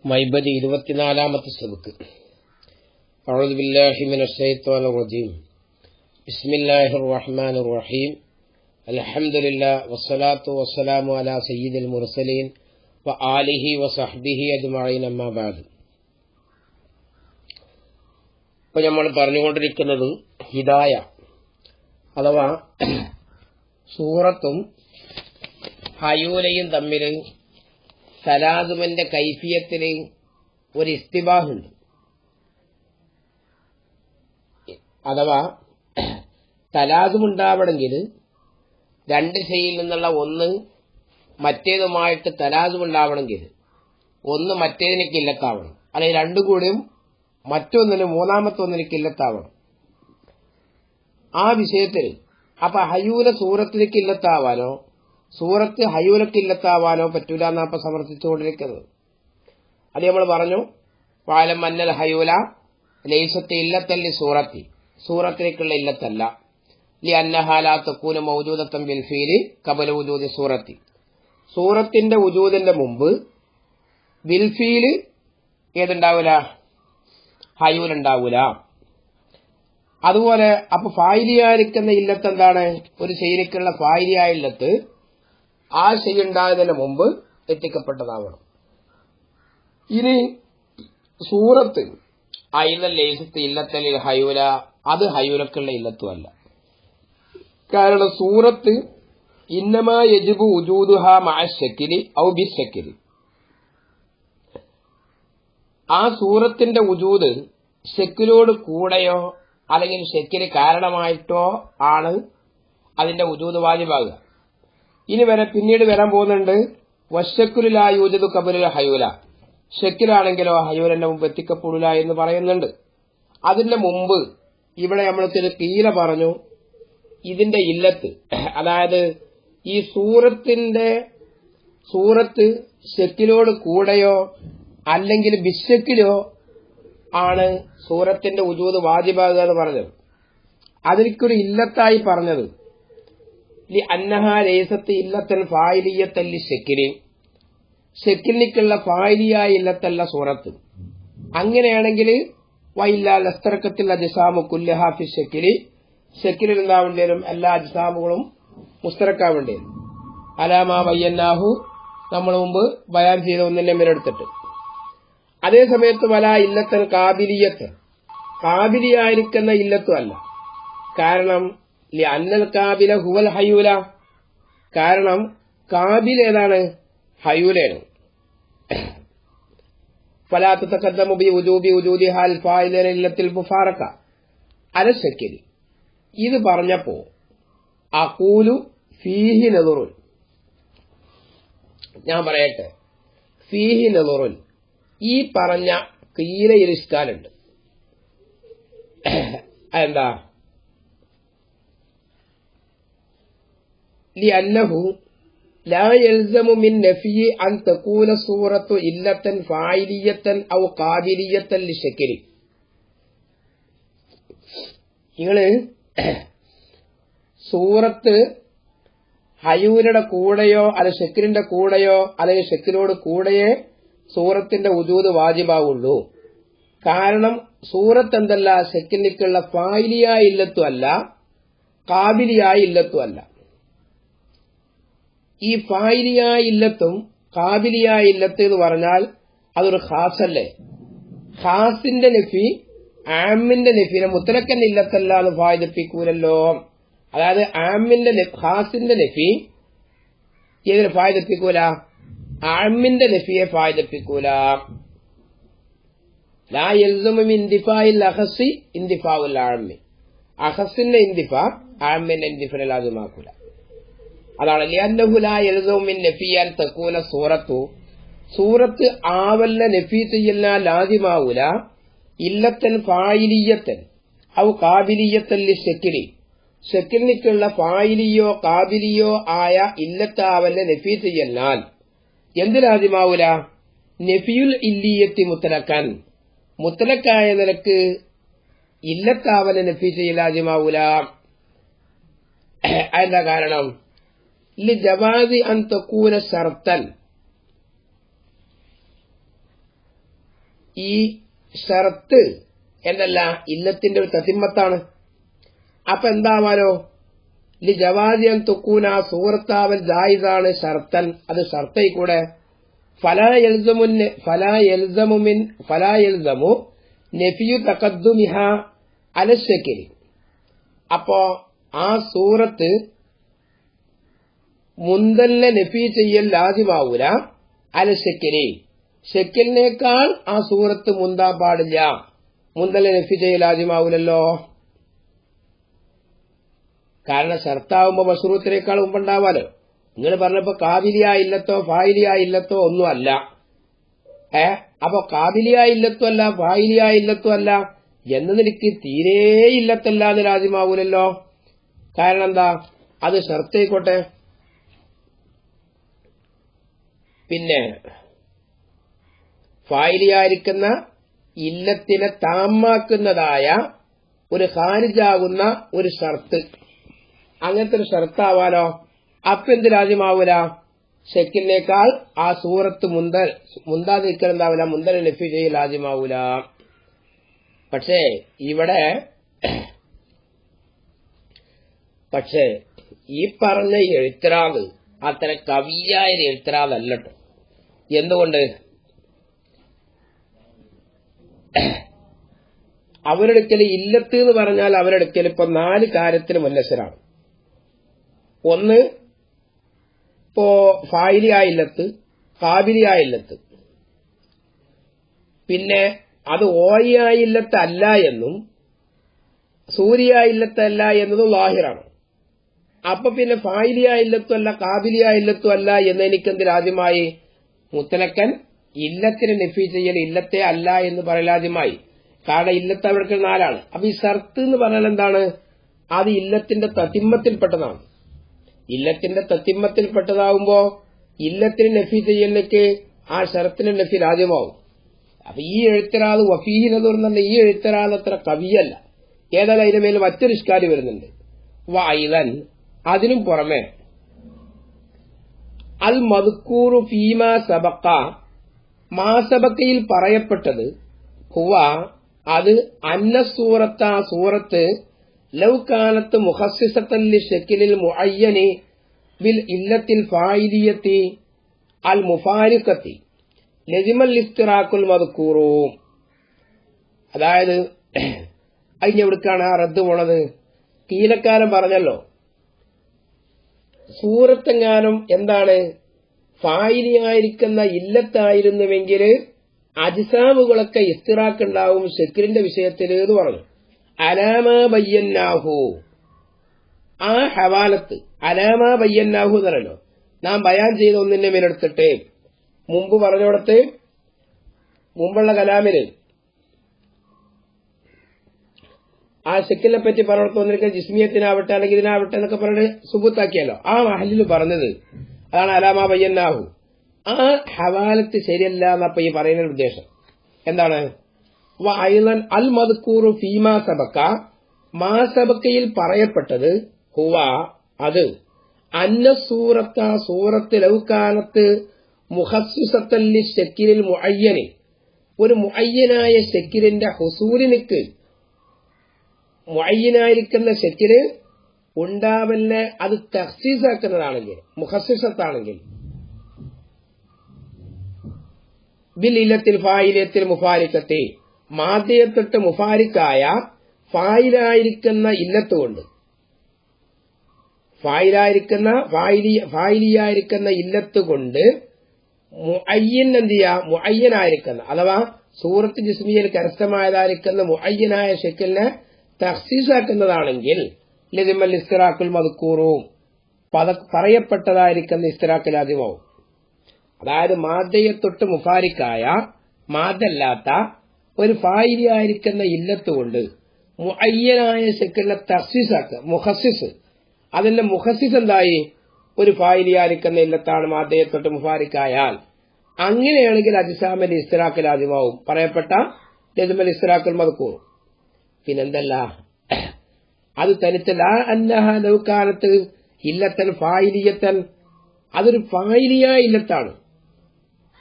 മൈബദി 24-ാമത്തെ സബക്ക്. അഊദു ബില്ലാഹി മിനശ് ശൈത്വാനിർ റജീം. ബിസ്മില്ലാഹിർ റഹ്മാനിർ റഹീം. അൽഹംദുലില്ലാഹി വസ്സലാത്തു വസ്സലാമു അലാ സയ്യിദിൽ മുർസലീൻ വ ആലിഹി വസഹ്ബിഹി അജ്മഈൻ. അമ്മാ ബഅദ്. ഇപ്പോൾ നമ്മൾ പറഞ്ഞുകൊണ്ടിരിക്കുന്നത് ഹിദായ അഥവാ സൂറത്തും ഹയൂലയും തമ്മിൽ തലാസുമിന്റെ കൈഫിയത്തിൽ ഒരു ഇസ്തിബാഹുണ്ട്. അഥവാ തലാസുമുണ്ടാവണമെങ്കിൽ രണ്ട് ഷെയിൽ നിന്നുള്ള ഒന്ന് മറ്റേതുമായിട്ട് തലാസുമുണ്ടാവണമെങ്കിൽ ഒന്ന് മറ്റേതിന് കില്ലത്താവണം, അല്ലെങ്കിൽ രണ്ടു കൂടിയും മറ്റൊന്നിന് മൂന്നാമത്തെ ഒന്നിന് കില്ലത്താവണം. ആ വിഷയത്തിൽ അപ്പൊ ഹയൂല സൂറത്തിന് കില്ലത്താവാനോ സൂറത്ത് ഹയൂലക്കില്ലത്താവാനോ പറ്റൂല എന്നാ ഇപ്പൊ സമർത്ഥിച്ചുകൊണ്ടിരിക്കുന്നത്. അത് നമ്മൾ പറഞ്ഞു, വാലം മന്നൽ ഹയൂല ലൈസത്ത് ഇല്ലത്തല്ലി സൂറത്തി, സൂറത്തിലേക്കുള്ള ഇല്ലത്തല്ല. ലി അന്നഹാലാ തകൂന മൗജൂദത്തൻ ബിൽ ഫീലി ഖബല വുജൂദി സൂറത്തി, സൂറത്തിന്റെ വുജൂദിന്റെ മുമ്പ് ബിൽഫീല് ഏതുണ്ടാവൂല, ഹയൂലുണ്ടാവൂല. അതുപോലെ അപ്പൊ ഫായിലിയായിരിക്കുന്ന ഇല്ലത്ത് എന്താണ്? ഒരു ശൈലിക്കുള്ള ഫായിലിയായ ഇല്ലത്ത് ആ ശൈലുണ്ടായതിന് മുമ്പ് എത്തിക്കപ്പെട്ടതാവണം. ഇനി സൂറത്ത് അയില ലൈസത്ത് ഇല്ലത്തലിൽ ഹയൂല, അത് ഹയൂലക്കുള്ള ഇല്ലത്തുമല്ല. കാരണം സൂറത്ത് ഇന്നമാ യജിബു വുജൂദുഹാ മഅ ശക്കിലി ഔ ബിശക്കിലി, ആ സൂറത്തിന്റെ വുജൂദ് ശക്കിലോട് കൂടെയോ അല്ലെങ്കിൽ ശക്കില് കാരണമായിട്ടോ ആണ് അതിന്റെ വുജൂദ് വാജിബാകുക. ഇനി പിന്നീട് വരാൻ പോകുന്നുണ്ട് വശക്കുലിലാ യൂജദു ഖബലുൽ ഹയൂല, ശക്കിലാണെങ്കിലോ ഹയൂലന്റെ മുമ്പ് എത്തിക്കപ്പെടില്ല എന്ന് പറയുന്നുണ്ട്. അതിന്റെ മുമ്പ് ഇവിടെ നമ്മൾ കീല പറഞ്ഞു, ഇതിന്റെ ഇല്ലത്ത്, അതായത് ഈ സൂറത്ത് ശക്കിലോട് കൂടെയോ അല്ലെങ്കിൽ ബിശക്കിലോ ആണ് സൂറത്തിന്റെ വുജൂദ് വാജിബാകുക എന്ന് പറഞ്ഞത്. അതിൽക്കൊരു ഇല്ലത്തായി പറഞ്ഞത് ലി അന്നഹാ ലൈസത്ത് ഇല്ലത്തൻ ഫായിലിയത്തല്ലി ശക്കിലി, ശക്കിലിക്കുള്ള ഫായിലിയായ ഇല്ലത്തല്ല സൂറത്ത്. അങ്ങനെയാണെങ്കിൽ വൈല്ല ലസ്തറക്കത്തിൽ അജ്സാമു കുല്ലഹാ ഫി ശക്കിലി, ശക്കിലിൽ ഉണ്ടാവേണ്ടി വരും എല്ലാ അജ്സാമുകളും മുസ്തറക്കാവേണ്ടി വരും. അലാമാ ബയ്യന്നാഹു, നമ്മൾ മുമ്പ് ബയാൻ ചെയ്ത ഒന്നിന്റെ മേലെടുത്തിട്ട്. അതേ സമയത്ത് വല ഇല്ലത്തൻ കാബിലിയത്ത്, കാബിലിയായിരിക്കുന്ന ഇല്ലത്തും അല്ല. കാരണം അന്നൽ കാബില ഹുവൽ ഹയൂല, കാരണം കാബിൽ ഏതാണ്? ഹയൂലാണ്. ഫലാത്ത് തഖദ്ദമു ബി വുജൂബി വുജൂദിഹാ അൽ ഫായില ഇല്ലത്തിൽ മുഫാറഖ അല ശക്കിലി. ഇത് പറഞ്ഞപ്പോ അഖൂലു ഫീഹി നദറുൻ, ഞാൻ പറയട്ടെ, ഫീഹി നദറുൻ, ഈ പറഞ്ഞ കീലയിൽ ഇഷ്കാലുണ്ട്. എന്താ? ലിഅന്നഹു ലാ യൽസമു മിൻ നഫ്യി അൻ തകൂന സൂറത്തു ഇല്ലത്തൻ ഫായിലിയത്തൻ ഔ ഖാബിലിയത്തൻ ലിശക്കിരി. നിങ്ങള് സൂറത്ത് ഹയൂലയുടെ കൂടെയോ അല്ല ഷക്കിലിന്റെ കൂടെയോ അല്ലെങ്കിൽ ഷക്കിലോട് കൂടെയേ സൂറത്തിന്റെ വുജൂദ് വാജിബാവുള്ളൂ. കാരണം സൂറത്ത് എന്തല്ല, ശക്കിലിക്കുള്ള ഫായിലിയായ ഇല്ലത്തും അല്ല, കാബിലിയായ ഇല്ലത്തും അല്ല. ഈ ഫായിലിയായ ഇല്ലത്തും കാബിലിയായ ഇല്ലത്ത് എന്ന് പറഞ്ഞാൽ അതൊരു ഖാസല്ലേ. ഖാസിന്റെ നഫി ആമിന്റെ നഫിനെ മുത്തലക്കൻ ഇല്ലത്തല്ല എന്ന് ഫായിദപ്പിക്കൂലല്ലോ. അതായത് ഖാസിന്റെ നഫി ഏതിനെ ഫായിദപ്പിക്കൂല? ആമിന്റെ നഫിയെ ഫായിദപ്പിക്കൂല. ലാ യൽസമു മിൻ ഇന്തിഫാഇൽ അഖസി ഇന്തിഫാഉൽ ആമി, അഖസിന്റെ ഇന്തിഫാ ആമിന്റെ ഇന്തിഫാനെ ലാസിമാക്കൂല. അതാണ് ലിഅന്നഹു ലാ യൽസമു മിൻ നഫി അൻ തകൂന സൂറത്തു, സൂറത്ത് ആവല്ല നഫി ചെയ്യല്ല ലാസിമാവൂല ഇല്ലത്തൻ ഫായിലിയത്തൻ ഔ ഖാബിലിയത്തൻ ലിശക്കിലി, ശക്കിലിക്കുള്ള ഫായിലിയോ ഖാബിലിയോ ആയ ഇല്ലത്താവല്ല നഫി ചെയ്യന്നാൽ എന്ത് ലാസിമാവൂല? നഫിയുൽ ഇല്ലിയത്തി മുത്തലക്കൻ, മുത്തലക്കായ നിലക്ക് ഇല്ലത്താവല നഫി ചെയ്യൽ ലാസിമാവൂല. എന്താ കാരണം? لجواز أن تكون شرطا ഈ ഷർത്ത് എന്നല്ല ഇല്ലത്തിന്റെ ഒരു തത്തിമ്മത്താണ്. അപ്പൊ എന്താവാനോ ലി ജവാദിയൻ തുക്കൂന സൂറത്താവൽ ജായിസാണ് ഷർത്തൻ, അത് ഷർത്തായി കൂടെ. ഫലാ യൽസമു നഫിയു തഖദ്ദുമിഹ അല ശക്കിൽ. അപ്പോ ആ സൂറത്ത് മുന്തലിനെ നഫി ചെയ്യൽ ലാസിമാവൂല അല ശക്കിലി, ഷക്കിലിനേക്കാൾ ആ സൂറത്ത് മുന്താൻ പാടില്ല. മുന്തലിനെ നഫി ചെയ്യൽ ലാസിമാവൂലല്ലോ. കാരണം ഷർത്താവുമ്പോ മശ്റൂത്തിനേക്കാൾ മുമ്പുണ്ടാവാലോ. നിങ്ങൾ പറഞ്ഞപ്പോ കാബിലിയ ഇല്ലത്തോ ഫായിലിയ ഇല്ലത്തോ ഒന്നും അല്ല. അപ്പൊ കാബിലിയ ഇല്ലത്തോ അല്ല ഫായിലിയ ഇല്ലത്തോ അല്ല എന്ന് നിനക്ക് തീരെ ഇല്ലത്തല്ലാതെ ലാസിമാവൂലല്ലോ. കാരണം എന്താ, അത് ഷർത്തായിക്കോട്ടെ. പിന്നെ ഫായിലിയായിരിക്കുന്ന ഇല്ലത്തിനെ താമാക്കുന്നതായ ഒരു ഖാരിജാകുന്ന ഒരു ഷർത്ത്, അങ്ങനത്തെ ഒരു ഷർത്താവാലോ. അപ്പൊ എന്ത് ലാസിമാവൂല, ഷക്കിലിനേക്കാൾ ആ സൂറത്ത് മുന്താതിരിക്കൽ എന്താവില്ല, മുന്തൽ നഫി ചെയ്യൽ ലാസിമാവൂല. പക്ഷേ ഈ പറഞ്ഞ എഴുത്തറാവ് അത്ര കവിയായ എഴുത്തറാവല്ലോ. എന്തുകൊണ്ട്? അവരെടുക്കൽ ഇല്ലത്ത് എന്ന് പറഞ്ഞാൽ അവരെടുക്കൽ ഇപ്പൊ 4 കാര്യത്തിന് മുന്നശരാണ്. ഒന്ന്, ഇപ്പോ ഫായിലിയായ ഇല്ലത്ത്, കാബിലിയായ ഇല്ലത്ത്. പിന്നെ അത് ഓയായ ഇല്ലത്ത് അല്ല എന്നും സൂര്യായ ഇല്ലത്ത് അല്ല എന്നതും ലാഹിറാണ്. അപ്പൊ പിന്നെ ഫായിലിയായ ഇല്ലത്തും അല്ല കാബിലിയായ ഇല്ലത്തും അല്ല എന്ന് എനിക്കെന്തിൽ ആദ്യമായി മുത്തലക്കൻ ഇല്ലത്തിന് നഫി ചെയ്യൽ ഇല്ലത്തെ അല്ല എന്ന് പറയലാദ്യമായി. കാരണം ഇല്ലത്ത് അവിടെ 4 അപ്പൊ ഈ ഷർത്ത് എന്ന് പറഞ്ഞാൽ എന്താണ്, അത് ഇല്ലത്തിന്റെ തത്തിമ്മത്തിൽപ്പെട്ടതാണ്. ഇല്ലത്തിന്റെ തത്തിമ്മത്തിൽപ്പെട്ടതാവുമ്പോ ഇല്ലത്തിന് നഫി ചെയ്യലിലേക്ക് ആ ഷർത്തിന് നഫി ആദ്യമാവും. അപ്പൊ ഈ എഴുത്തരാത് വഫീഹിനെന്ന് പറഞ്ഞ ഈ എഴുത്തരാത് അത്ര കവിയല്ല. ഏതായാലും അതിന്റെ മേൽ മറ്റൊരു ഇഷ്കാരി വരുന്നുണ്ട്. വൈദൻ, അതിനും പുറമെ അൽ മദ്കൂറു ഫീമാ സബഖ, മാസബക്കയിൽ പറയപ്പെട്ടത്, ഹുവ അത്, അന്ന സൂറത്ത് ലൗകാനത്ത് മുഖസ്സിസത്തൻ ലിശക്കിലിൽ മുഅയ്യനി ബിൽ ഇല്ലത്തിൽ ഫായിലിയത്തി അൽ മുഫാരിഖത്തി ലസിമൽ ഇഫ്തിറാഖുൽ മദ്കൂറു. അതായത് അതിനെവിടുക്കാണ് ആ റദ്ദ് പോണത്? കീലക്കാരൻ പറഞ്ഞല്ലോ, സൂറത്തെങ്ങാനും എന്താണ് ഫായിലിയായിരിക്കുന്ന ഇല്ലത്തായിരുന്നുവെങ്കിൽ അജ്സാമുകളൊക്കെ ഇഫ്തിറാഖുണ്ടാവും ഷക്കിലിന്റെ വിഷയത്തിൽ എന്ന് പറഞ്ഞു. അലാമ ബയ്യന്നാഹു, ആ ഹവാലത്ത് അലാമ ബയ്യന്നാഹു എന്നല്ലോ നാം ബയാൻ ചെയ്ത ഒന്നിന്റെ മേലെടുത്തിട്ട് മുമ്പ് പറഞ്ഞോടത്ത് മുമ്പുള്ള കലാമില് ആ ഷക്കിലിനെ പറ്റി പറഞ്ഞിടത്ത് വന്നിരിക്കുന്ന ജിസ്മിയത്തിനാവട്ടെ അല്ലെങ്കിൽ ഇതിനാവട്ടെ എന്നൊക്കെ പറഞ്ഞ് സുബൂത്താക്കിയല്ലോ. ആ മഹലിൽ പറഞ്ഞത് അതാണ് അലാമ ബയ്യന്നാഹു. ആ ഹവാലത്ത് ശരിയല്ല എന്നപ്പ ഈ പറയുന്ന ഉദ്ദേശം എന്താണ്? അൽ മദ്കൂറു ഫീമാ സബക്ക, മാസബക്കയിൽ പറയപ്പെട്ടത്, ഹുവ അത്, അന്ന സൂറത്ത് ലൗകാനത്ത് മുഖസ്സിസത്തൻ ലിശക്കിലിൽ മുഅയ്യനി, ഒരു മുഅയ്യനായ ഷക്കിലിന്റെ ഹുസൂലിനിക്ക് മുഅയ്യനായിരിക്കുന്ന ഷക്കില് ഉണ്ടാവല്ലേ, അത് തഖ്സീസാക്കുന്നതാണെങ്കിൽ മുഖസ്സിസത്താണെങ്കിൽ ബിൽ ഇല്ലത്തിൽ ഫായിലിയത്തിൽ മുഫാരിക്കത്തെ, മാദ്യത്തൊട്ട് മുഫാരിക്കായ ഫായിലായിരിക്കുന്ന ഇല്ലത്തുകൊണ്ട്, ഫായിലിയായിരിക്കുന്ന ഇല്ലത്തുകൊണ്ട് മുഅയ്യൻ എന്ത് ചെയ്യാ, മുഅയ്യനായിരിക്കുന്ന അഥവാ സൂറത്ത് ജിസ്മിയിൽ കരസ്ഥമായതായിരിക്കുന്ന മുഅയ്യനായ ഷക്കിലിനെ തഖ്സീസാക്കുന്നതാണെങ്കിൽ ലസിമൽ ഇസ്തിറാഖുൽ മദ്കൂറു, പറയപ്പെട്ടതായിരിക്കുന്ന ഇസ്തിറാഖിൽ ആദ്യമാവും. അതായത് മാദ്യത്തൊട്ട് മുഫാരിക്കായ മാദല്ലാത്ത ഒരു ഫായിലിയായിരിക്കുന്ന ഇല്ലത്തുകൊണ്ട് മുഅയ്യനായ ഷക്കിലിനെ തഖ്സീസാക്കുക, മുഖസ്സിസ്. അതിന്റെ മുഖസ്സിസ് എന്തായി, ഒരു ഫായിലിയായിരിക്കുന്ന ഇല്ലത്താണ് മാദ്യത്തൊട്ട് മുഫാരിക്കായാൽ. അങ്ങനെയാണെങ്കിൽ അജ്സാമൽ ഇസ്തിറാഖിൽ ആദ്യമാവും പറയപ്പെട്ട ലസിമൽ ഇസ്തിറാഖുൽ മദ്കൂർ. പിന്നെന്തല്ല, അത് തനിച്ചല്ല, അന്നഹ ലൗകാനത്ത് ഇല്ലത്തൻ ഫായിലിയത്തൻ, അതൊരു ഫായിലിയായ ഇല്ലത്താണ്.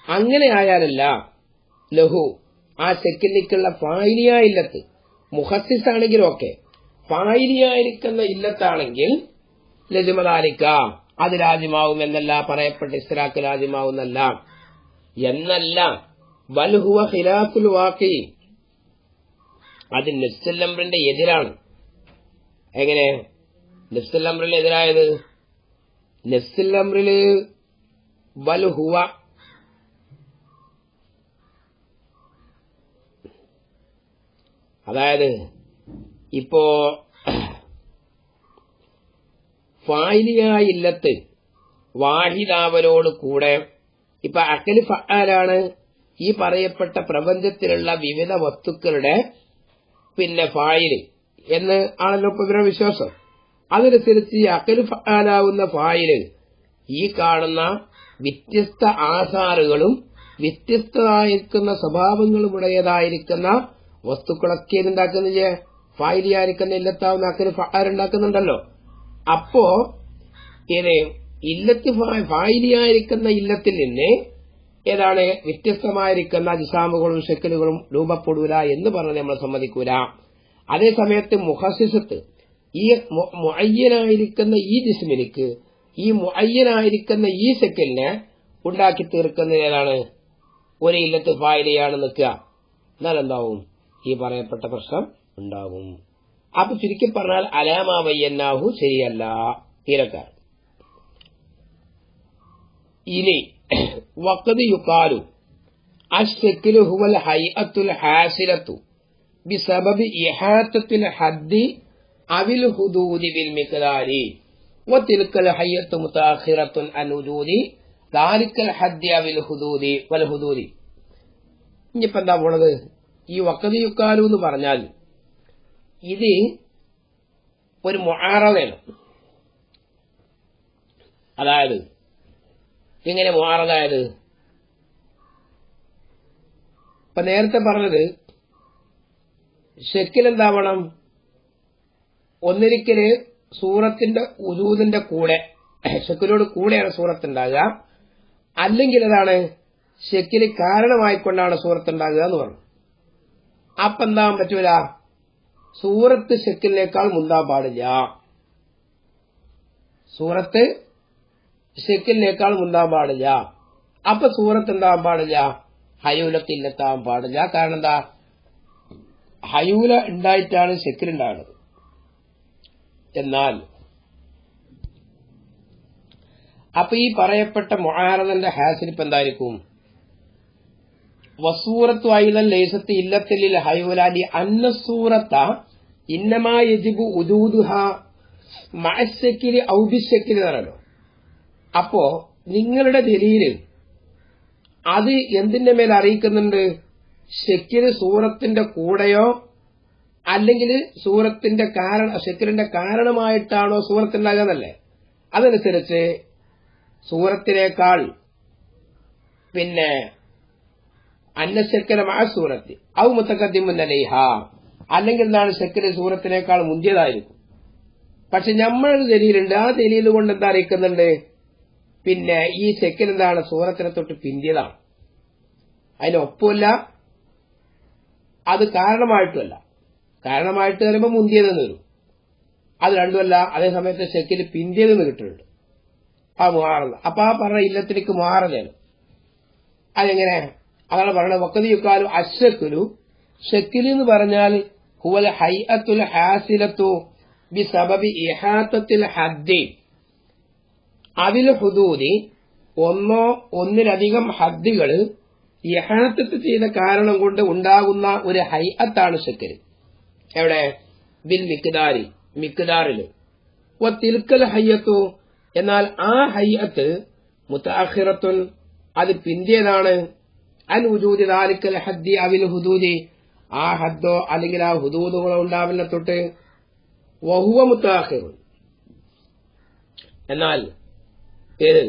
അങ്ങനെ ആയാലല്ല ലഹു ആ ശക്കിലിക്കുള്ള ഫായിലിയ ഇല്ലത്ത് മുഹസ്സിസ് ആണെങ്കിലും ഒക്കെ ഫായിലിയായിരിക്കുന്ന ഇല്ലത്താണെങ്കിൽ ലജിമദാലിക്ക അത് രാജ്യമാവും എന്നല്ല പറയപ്പെട്ട ഇസ്രാക്ക് രാജ്യമാവുന്നല്ല എന്നല്ല വൽഹുവ ഖിലാഫുൽ വാഖി അത് നഫ്സുൽ അംറിന്റെ എതിരാണ്. എങ്ങനെ നഫ്സുൽ അംറിന് എതിരായത്? നഫ്സുൽ അംറില് വൽഹുവ അതായത് ഇപ്പോ ഫായിലിയായ ഇല്ലത്ത് വാഹിദാവലോട് കൂടെ ഇപ്പൊ അക്കല് ഫഅലാണ് ഈ പറയപ്പെട്ട പ്രപഞ്ചത്തിലുള്ള വിവിധ വസ്തുക്കളുടെ ഫായില് എന്ന് ആണല്ലോ ഇപ്പൊ ഇവരുടെ വിശ്വാസം. അതനുസരിച്ച് ഈ അക്കല് ഫഅലാവുന്ന ഫായില് ഈ കാണുന്ന വ്യത്യസ്ത ആസാറുകളും വ്യത്യസ്തമായിരിക്കുന്ന സ്വഭാവങ്ങളും ഉടയതായിരിക്കുന്ന വസ്തുക്കളൊക്കെ ഇതുണ്ടാക്കുന്നില്ല ഫായിലിയായിരിക്കുന്ന ഇല്ലത്താവുന്ന അക്കല് ഫഅലുണ്ടാക്കുന്നുണ്ടല്ലോ. അപ്പോ ഇല്ലത്ത് ഫായിലിയായിരിക്കുന്ന ഇല്ലത്തിൽ നിന്ന് ഏതാണ് വ്യത്യസ്തമായിരിക്കുന്ന അജ്സാമുകളും ഷക്കലുകളും രൂപപ്പെടൂല എന്ന് പറഞ്ഞ് നമ്മൾ സമ്മതിക്കൂല. അതേസമയത്ത് മുഹസ്സിസത്ത് ഈ മുഅയ്യനായിരിക്കുന്ന ഈ ജിസ്മിലേക്ക് ഈ മുഅയ്യനായിരിക്കുന്ന ഈ ഷക്കലിനെ ഉണ്ടാക്കി തീർക്കുന്നത് ഏതാണ്? ഒരു ഇല്ലത്ത് ഫായിലിയാണ് നിൽക്കുക. എന്നാൽ എന്താവും? ഈ പറയപ്പെട്ട പ്രശ്നം ഉണ്ടാവും. അപ്പൊ ചുരുക്കി പറഞ്ഞാൽ അലാമാ വയ്യന്നാഹു ശരിയല്ല തീരക്കാർ. ഇനി വഖദ് യുഖാലു അശ്ശക്ലു ഹുവൽ ഹൈഅത്തുൽ ഹാസിലത്തു ബിസബബി ഇഹാത്തത്തിൽ ഹദ്ദി അവിൽ ഹുദൂദി ബിൽ മിഖ്ദാരി വതിൽകൽ ഹൈഅത്തു മുതഅഖിറത്തുൻ അൻ വജൂദി ദാലിക്കൽ ഹദ്ദി അവിൽ ഹുദൂദി വൽ ഹുദൂദി. ഇനിയിപ്പോ എന്താ പോണത്? ഈ വഖദ് യുഖാലു എന്ന് പറഞ്ഞാൽ ഇത് ഒരു മുആറദയാണ്. അതായത് എങ്ങനെ മുആറദായത്? ഇപ്പൊ നേരത്തെ പറഞ്ഞത് ഷക്കിൽ എന്താവണം? ഒന്നിരിക്കല് സൂറത്തിന്റെ ഉജൂദിന്റെ കൂടെ ഷക്കിലോട് കൂടെയാണ് സൂറത്തുണ്ടാകുക, അല്ലെങ്കിൽ അതാണ് ഷക്കില് കാരണമായിക്കൊണ്ടാണ് സൂറത്തുണ്ടാകുക എന്ന് പറഞ്ഞു. അപ്പൊ എന്താൻ പറ്റൂല? സൂറത്ത് ഷക്കിലിനേക്കാൾ മുന്താൻ പാടില്ല. സൂറത്ത് ഷക്കിലിനേക്കാൾ മുന്താൻ പാടില്ല. അപ്പൊ സൂറത്ത് എന്താൻ പാടില്ല? ഹയൂലത്തില്ലെത്താൻ പാടില്ല. കാരണം എന്താ? ഹയൂല ഉണ്ടായിട്ടാണ് ഷക്കിൽ ഉണ്ടാകുന്നത്. എന്നാൽ അപ്പൊ ഈ പറയപ്പെട്ട മുആറദന്റെ ഹാസിലിപ്പ് എന്തായിരിക്കും? വസൂറത്തു ഐദൻ ലൈസത്ത് ഇല്ലത്തിൽ ഹയൂല ലി അന്ന സൂറത്ത ഇന്നമാ യജിബു ഉജൂദുഹാ മഅ ശക്കിലി ഔ ബിശക്കിലി എന്നല്ലോ. അപ്പോ നിങ്ങളുടെ ദലീല് അത് എന്തിന്റെ മേൽ അറിയിക്കുന്നുണ്ട്? ഷക്കില് സൂറത്തിന്റെ കൂടെയോ അല്ലെങ്കിൽ സൂറത്തിന്റെ ഷക്കിലിന്റെ കാരണമായിട്ടാണോ സൂറത്തുണ്ടാകുന്നല്ലേ? അതനുസരിച്ച് സൂറത്തിനേക്കാൾ അന്നശക്കല മഅ സൂറത്തി ഔ മുതഖദ്ദിമുൻ അലൈഹ, അല്ലെങ്കിൽ എന്താണ് ഷക്കില് സൂറത്തിനേക്കാൾ മുന്തിയതായിരിക്കും. പക്ഷെ നമ്മളൊരു ദലീലുണ്ട്, ആ ദലീൽ കൊണ്ട് എന്താ അറിയിക്കുന്നുണ്ട്? ഈ ഷക്കിൽ എന്താണ്? സൂറത്തിനെ തൊട്ട് പിന്തിയതാണ്. അതിനൊപ്പമല്ല, അത് കാരണമായിട്ടുമല്ല. കാരണമായിട്ട് വരുമ്പോൾ മുന്തിയതെന്ന് വരും, അത് രണ്ടുമല്ല. അതേസമയത്ത് ഷക്കിൽ പിന്തിയതെന്ന് കിട്ടുന്നുണ്ട്. ആ മുആറദ. അപ്പൊ ആ പറഞ്ഞ ഇല്ലത്തിലേക്ക് മുആറദയാണ്. അതെങ്ങനെ? അതാണ് പറയുന്നത് വഖദ് യുഖാലു അശ്ശക്ലു, ഷക്കിൽ എന്ന് പറഞ്ഞാൽ ഹുവൽ ഹൈഅത്തുൽ ഹാസിലത്തു ബിസബബി ഇഹാത്തത്തിൽ ഹദ്ദി അവിൽ ഹുദൂദി, ഒന്നോ ഒന്നിലധികം ഹദ്ദുകൾ ഇഹാത്തത്ത് ചെയ്ത കാരണം കൊണ്ട് ഉണ്ടാകുന്ന ഒരു ഹൈഅത്താണ് ഷക്കിൽ. എവിടെ? ബിൽ മിഖ്ദാരി, മിഖ്ദാറില്. വതിൽക്കൽ ഹയ്യത്തു, എന്നാൽ ആ ഹയ്യത്ത് മുതഅഖിറത്തുൻ, അത് പിന്തിയതാണ്. അൻ വജൂദി ദാലിക്കൽ ഹദ്ദി അവിൽ ഹുദൂദി, ആ ഹദ്ദോ അല്ലെങ്കിൽ ആ ഹുദൂദുകളോ ഉണ്ടാവില്ല തൊട്ട്. വഹുവ മുതഅഖിറുൻ, എന്നാൽ ഏത്?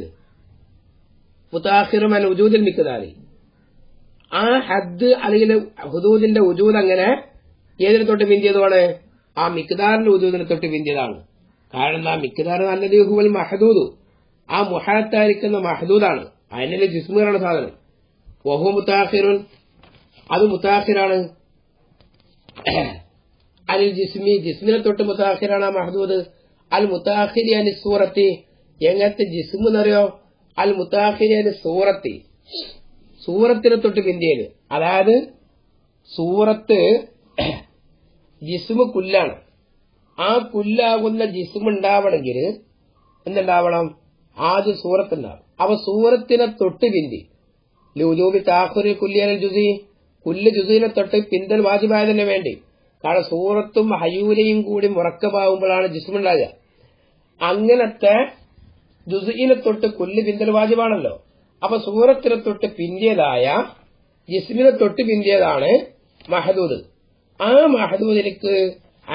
മുതഅഖിറുൻ അൻ വജൂദിൽ മിഖ്ദാരി, ആ ഹദ്ദ് അല്ലെങ്കിൽ ഹുദൂദിന്റെ വജൂദ് അങ്ങനെ ഏതിനെ തൊട്ട് പിന്തിയതുമാണ്? ആ മിഖ്ദാറിന്റെ വജൂദിനെ തൊട്ട് പിന്തിയതാണ്. കാരണം ആ മിഖ്ദാർ നല്ലത് ഹുവൽ മഹദൂദ്, ആ മുഹാത്തായിരിക്കുന്ന മഹദൂദാണ്. അതിനല്ലേ ജിസ്മുകളുടെ സാധനം. വഹു മുതഅഖിറുൻ, അത് മുത്താഖിറാണ്. അൽ ജിസ്മി ജിസ്മിനെ തൊട്ട് മുത്താഖിറാണ് ആ മഹദൂദ്. അൽ മുത്താഖിരി അനി സൂറത്തി എങ്ങനത്തെ ജിസ്മ് എന്നറിയോ? അൽ മുത്താഖിരി അനി സൂറത്തി സൂറത്തിനെ തൊട്ട് പിന്തിയത്. അതായത് സൂറത്ത് ജിസ്മ് കുല്ലാണ്. ആ കുല്ലാകുന്ന ജിസ്മ് ഉണ്ടാവണമെങ്കിൽ എന്തുണ്ടാവണം? ആദ്യം സൂറത്തുണ്ടാവും. അപ്പൊ സൂറത്തിനെ തൊട്ട് പിന്തി ലൂജൂബി താഖുരി കുല്ലിയൽ ജുസി കുല്ല് ജുസീനെ തൊട്ട് പിന്തൽ വാജിബായതിന് വേണ്ടി. കാരണം സൂറത്തും ഹയൂലയും കൂടി മുറക്കമാകുമ്പോഴാണ് ജിസ്മുണ്ടാകുക. അങ്ങനത്തെ ജുസീനെ തൊട്ട് കുല്ല് പിന്തൽ വാജിബാണല്ലോ. അപ്പൊ സൂറത്തിനെ തൊട്ട് പിന്തിയതായ ജിസ്മിനെ തൊട്ട് പിന്തിയതാണ് മഹദൂദ്. ആ മഹദൂദിലേക്ക്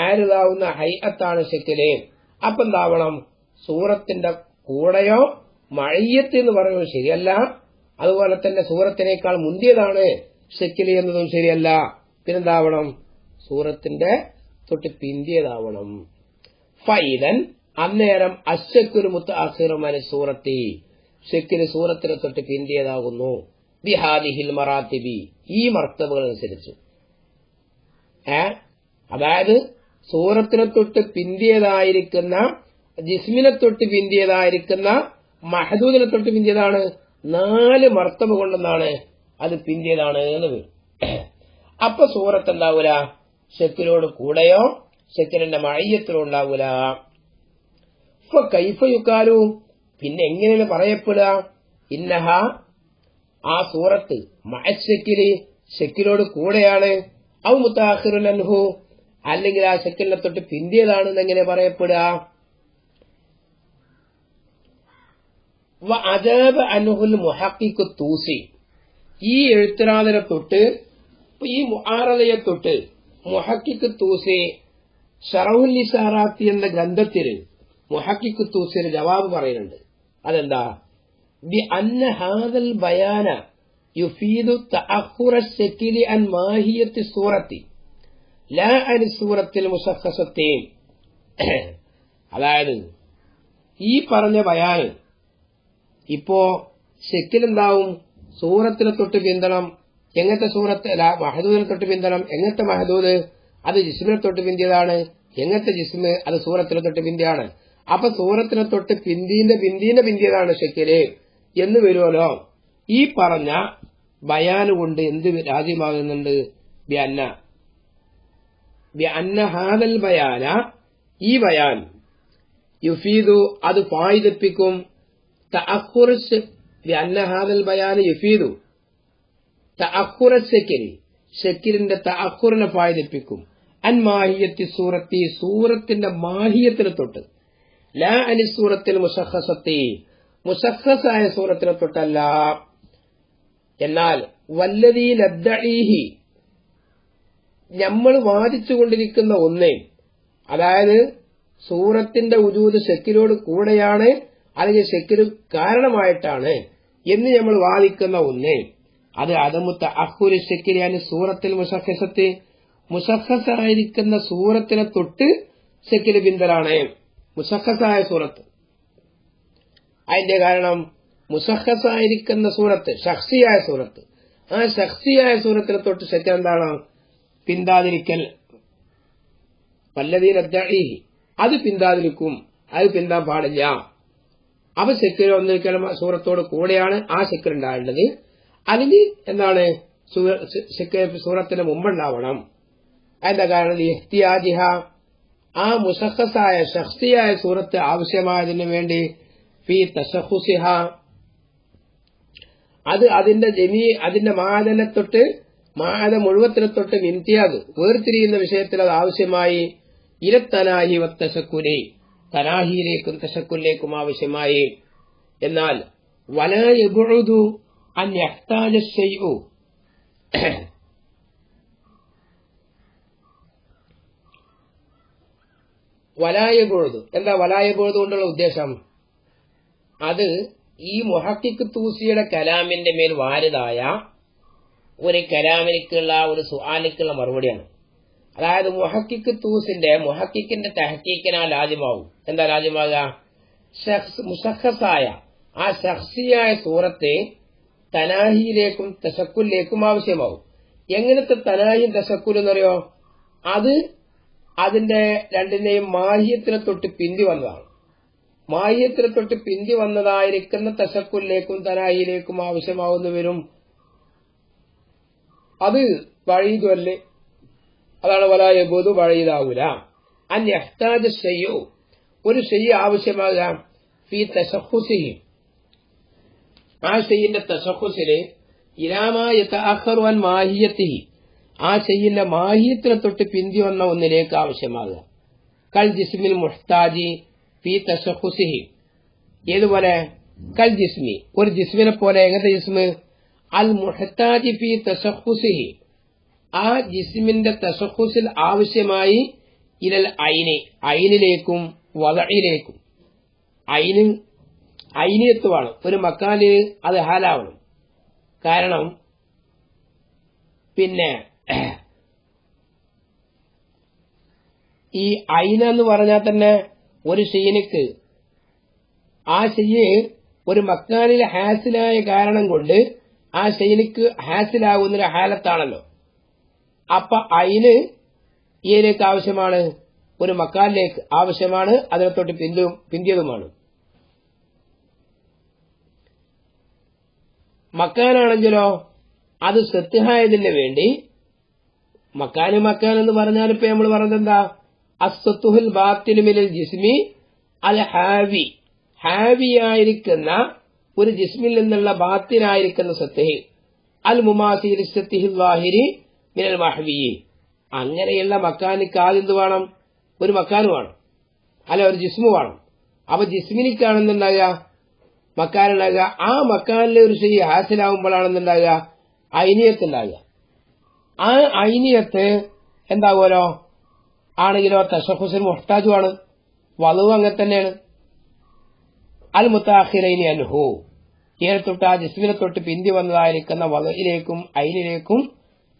ആരുതാവുന്ന ഹൈഅത്താണ് ശക്കില്. അപ്പൊ എന്താവണം? സൂറത്തിന്റെ കൂടെയോ മഴയത്ത് എന്ന് പറയുന്നത് ശരിയല്ല. അതുപോലെ തന്നെ സൂറത്തിനേക്കാൾ മുന്തിയതാണ് ശക്കില് എന്നതും ശരിയല്ല. പിന്നെന്താവണം? സൂറത്തിന്റെ തൊട്ട് പിന്തിയതാവണം. ഫൈദൻ അന്നേരം അശക്കുരു മുത്തഅഖിറുമൻ സൂറത്തി ശക്കില് സൂറത്തിനെ തൊട്ട് പിന്തിയതാകുന്നു. ബിഹാദിഹിൽ മറാത്തിബി ഈ മർത്തബകൾ അനുസരിച്ച്. അതായത് സൂറത്തിനെ തൊട്ട് പിന്തിയതായിരിക്കുന്ന ജിസ്മിനെ തൊട്ട് പിന്തിയതായിരിക്കുന്ന മഹദൂദിനെ തൊട്ട് പിന്തിയതാണ്. 4 മർത്തബ കൊണ്ടെന്നാണ് അത് പിന്തിയതാണ് എന്ന് വരും. അപ്പൊ സൂറത്ത് ഉണ്ടാവൂല ശക്കിലോട് കൂടെയോ ശക്കിലിന്റെ മഴയത്തിലോ ഉണ്ടാവൂല. കൈഫ യുക്കാലു പിന്നെ എങ്ങനെയാണ് പറയപ്പെടുക? ഇന്നഹ ആ സൂറത്ത് മഅശക്കിലി ശക്കിലോട് കൂടെയാണ്. ഔ മുതഅഖിറുൻ അൻഹു അല്ലെങ്കിൽ ആ ശക്കിലിനെ തൊട്ട് പിന്തിയതാണെന്ന് എങ്ങനെ പറയപ്പെടുക? വഅജാബ അൻഹുൽ മുഹഖിഖു തൂസി ഈ എഴുത്തരാദനെ തൊട്ട് ഈ മുആറദയെ തൊട്ട് മുഹഖിഖു തൂസി ശറഹുൽ ഇശാറാത്തി എന്ന ഗ്രന്ഥത്തിൽ മുഹഖിഖു തൂസിന് ജവാബ് പറയുന്നുണ്ട്. അതെന്താ? ബി അന്ന ഹാദൽ ബയാന യുഫീദു തഅഖുറ ശക്കിലി അൻ മാഹിയത്തി സൂറത്തി ലാ അൻ സൂറത്തിൽ മുശഖ്ഖസത്തി. അതായത് ഈ പറഞ്ഞ ബയാൻ ഇപ്പോ ശക്കിലെന്താവും? സൂറത്തിനെ തൊട്ട് പിന്തണം. എങ്ങനത്തെ സൂറത്ത്? മഹദൂദിനെ തൊട്ട് പിന്തണം. എങ്ങനത്തെ മഹദൂദ്? അത് ജിസ്മിനെ തൊട്ട് പിന്തിയതാണ്. എങ്ങനത്തെ ജിസ്മ്? അത് സൂറത്തിനെ തൊട്ട് പിന്തിയാണ്. അപ്പൊ സൂറത്തിനെ തൊട്ട് പിന്തിയതാണ് ശക്കില് എന്ന് വരുമല്ലോ. ഈ പറഞ്ഞ ബയാന് കൊണ്ട് എന്ത് രാജ്യമാകുന്നുണ്ട്? ബിഅന്ന ഹാദൽ ബയാന ഈ ബയാൻ യുഫീദു അത് ഫായിദപ്പിക്കും. തഅഖുറ ബിഅന്ന ഹാദൽ ബയാൻ യുഫീദു തഅഖുറ ശക്കിലിന്റെ തഅഖുറിനെ ഫായിദപ്പിക്കും. അൻ മാഹിയത്തി സൂറത്തി സൂറത്തിന്റെ മാഹിയത്തിനെ തൊട്ട് ലാ അനി സൂറത്തിൽ മുശഖ്ഖസത്തി മുശഖ്ഖസായ സൂറത്തിനെ തൊട്ടല്ല. എന്നാൽ വല്ലദീ നദ്ദഈഹി നമ്മൾ വാദിച്ചുകൊണ്ടിരിക്കുന്ന ഒന്നേ, അതായത് സൂറത്തിന്റെ വുജൂദ് ശക്കിലോട് കൂടെയാണ് അല്ലെങ്കിൽ ശക്കില് കാരണമായിട്ടാണ് എന്ന് നമ്മൾ വാദിക്കുന്ന ഒന്നേ, അത് അദമു തഅഖുരി ശക്കിലിയാണ് സൂറത്തിൽ മുശഖ്ഖസത്തി മുശഖ്ഖസായിരിക്കുന്ന സൂറത്തിനെ തൊട്ട് ശക്കില് പിന്തലാണ്. മുശഖ്ഖസായ സൂറത്ത് അതിന്റെ കാരണം മുശഖ്ഖസായിരിക്കുന്ന സൂറത്ത് ശഖ്സിയായ സൂറത്ത്, ആ ശഖ്സിയായ സൂറത്തിനെ തൊട്ട് ശക്കിൽ എന്താണ്? പിന്താതിരിക്കൽ. വല്ലദീന നദ്ദഈഹി അത് പിന്താതിരിക്കും, അത് പിന്താൻ പാടില്ല. അവ ശക്കിൽ ഒന്നിരിക്കലും സൂറത്തോട് കൂടെയാണ് ആ ശക്കിൽ ഉണ്ടാവേണ്ടത്. അല്ലെങ്കിൽ എന്താണ്? സൂറത്തിന് മുമ്പുണ്ടാവണം. അതിന്റെ കാരണം ഇഹ്തിയാജിഹ ആ മുശഖ്ഖസായ ശഖ്സിയായ സൂറത്ത് ആവശ്യമായതിനു വേണ്ടി ഫീ തശഖുസിഹ അത് അതിന്റെ മാദനെ തൊട്ട് മാദ മുഴുവത്തിനെ തൊട്ട് ഇംതിയാസ് വേർതിരിയുന്ന വിഷയത്തിൽ അത് ആവശ്യമായി. ഇരത്തനാഹി വത്തശക്കുലി തനാഹിയിലേക്കും തശക്കുലിലേക്കും ആവശ്യമായി. എന്നാൽ വലാ യബ്ഉദു അൻ യഹ്താജ ശൈഉ വലായബോധു എന്താ? വലായബോധു കൊണ്ടുള്ള ഉദ്ദേശം അത് ഈ മുഹഖിഖ് തൂസിയുടെ കലാമിന്റെ മേൽ വാരിതായ ഒരു കലാമിലേക്കുള്ള ഒരു സുആലിക്കുള്ള മറുപടിയാണ്. അതായത് മുഹഖിഖിന്റെ തഹ്ഖീഖിനാൽ ലാജിമാവും. എന്താ ലാജിമാകുക? മുശഖ്ഖസായ ആ ശഖ്സിയായ സൂറത്തെ തനാഹിയിലേക്കും തശക്കുലിലേക്കും ആവശ്യമാവും. എങ്ങനത്തെ തനായും തശക്കുൽ എന്നറിയോ? അത് അതിന്റെ രണ്ടിന്റെയും മാഹിയത്തിനെ തൊട്ട് പിന്തി വന്നതാണ്. മാഹിയത്തിനെ തൊട്ട് പിന്തി വന്നതായിരിക്കുന്ന തശക്കുലിലേക്കും തനായിലേക്കും ആവശ്യമാവുന്ന വരും. അത് വഴീതുമല്ലേ, അതാണ് വലായബൂദ് വഴീതാവൂല. അന്യഹ്താജ ഷയ്ഉ, ഒരു ഷെയ്യ് ആവശ്യമാകാം ഫീ തശഖുസിഹി, ആ ഷെയ്യിന്റെ തശഖുസില് ഇലാമാ യതഅഖറു അൻ മാഹിയത്തിഹി, ആ ഷെയ്യിന്റെ മാഹിയത്തിനെ തൊട്ട് പിന്തി വന്ന ഒന്നിലേക്ക് ആവശ്യമാകുക. കൽ ജിസ്മിൽ മുഹ്താജി ഫീ തശഖുസിഹി, ഏതുപോലെ? കൽ ജിസ്മി, ഒരു ജിസ്മിനെ പോലെ. എങ്ങനത്തെ ജിസ്മ്? അൽ മുഹ്താജി ഫീ തശഖുസിഹി, ആ ജിസ്മിന്റെ തശഖുസിൽ ആവശ്യമായി ഇലൽ ഐനി, ഐനിലേക്കും വദഇലേക്കും. ഐനിയത്വമാണ് ഒരു മക്കാനിന്, അത് ഹാലാവണം. കാരണം പിന്നെ ഈ ഐന എന്ന് പറഞ്ഞാൽ തന്നെ ഒരു ഷെയ്നിക്ക്, ആ ഷെയ്യ് ഒരു മക്കാനിൽ ഹാസിലായ കാരണം കൊണ്ട് ആ ഷെയ്നിക്ക് ഹാസിലാകുന്നൊരു ഹാലത്താണല്ലോ. അപ്പൊ ഐന് ഇതിലേക്ക് ആവശ്യമാണ്, ഒരു മക്കാനിലേക്ക് ആവശ്യമാണ്, അതിനെ തൊട്ട് പിന്തിയതുമാണ്. മക്കാനാണെങ്കിലോ അത് സത്യഹായതിന് വേണ്ടി, മക്കാൻ എന്ന് പറഞ്ഞാൽ ഇപ്പൊ നമ്മൾ പറഞ്ഞത് എന്താ? അസ്വത്തുഹുൽ ബാത്തിനു മിനൽ ജിസ്മി അൽ ഹാവി, ഹാവിയായിരിക്കുന്ന ഒരു ജിസ്മിൽ നിന്നുള്ള ബാത്തിനായിരിക്കുന്ന സത്യഹി, അൽ മുമാസിൽ സത്യഹിൽ വാഹിരി മിനൽ മഹ്വി. അങ്ങനെയുള്ള മക്കാനിക്ക് ആദ്യം വേണം, ഒരു മക്കാന് വേണം, അല്ല ഒരു ജിസ്മു വേണം. അപ്പൊ ജിസ്മിനിക്കാണെന്നുണ്ടാകുക മക്കാനുണ്ടാകുക, ആ മക്കാനിലെ ഒരു ഷെയ് ഹാസിലാവുമ്പോഴാണെന്നുണ്ടാകുക ഐനിയത്തുണ്ടാകുക. ആ ഐനിയത്ത് എന്താകുമല്ലോ ആണെങ്കിലോ തശഖുസിന് മുഹ്താജുമാണ്. വളുവ് അങ്ങനെ തന്നെയാണ്. അൽ മുത്താഖിറൈനി അൻഹു, ഇതിനെ തൊട്ട് ആ ജിസ്മിനെ തൊട്ട് പിന്തി വന്നതായിരിക്കുന്ന വളുവിലേക്കും ഐനിലേക്കും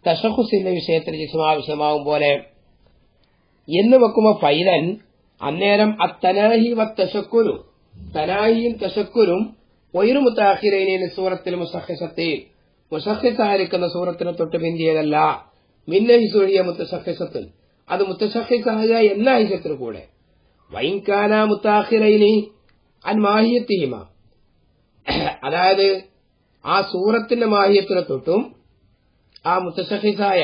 തശഖുസിന്റെ വിഷയത്തിൽ ജിസ്മ ആവശ്യമാവും പോലെ എന്ന് വെക്കുമ്പോ ഫൈലൻ, അന്നേരം അത്തനാഹി വത്തശക്കുരു, തനാഹിയും തശക്കുരും ഒയിരു മുത്താഖിറൈനി സൂറത്തിൽ മുസഖിസത്തിൽ, മുസഖിസായിരിക്കുന്ന സൂറത്തിനെ തൊട്ട് പിന്തിയതല്ല. മിന്നഹിസുഴിയ മുത്തസഖിസത്തിൽ, അത് മുത്തസഖിസായ എന്ന ഹിസത്തിന് കൂടെ. വൈൻകാന മുത്താഖിറൈനി അൻ മാഹിയത്തിഹിമ, അതായത് ആ സൂറത്തിന്റെ മാഹിയത്തിനെ തൊട്ടും ആ മുത്തസഖിസായ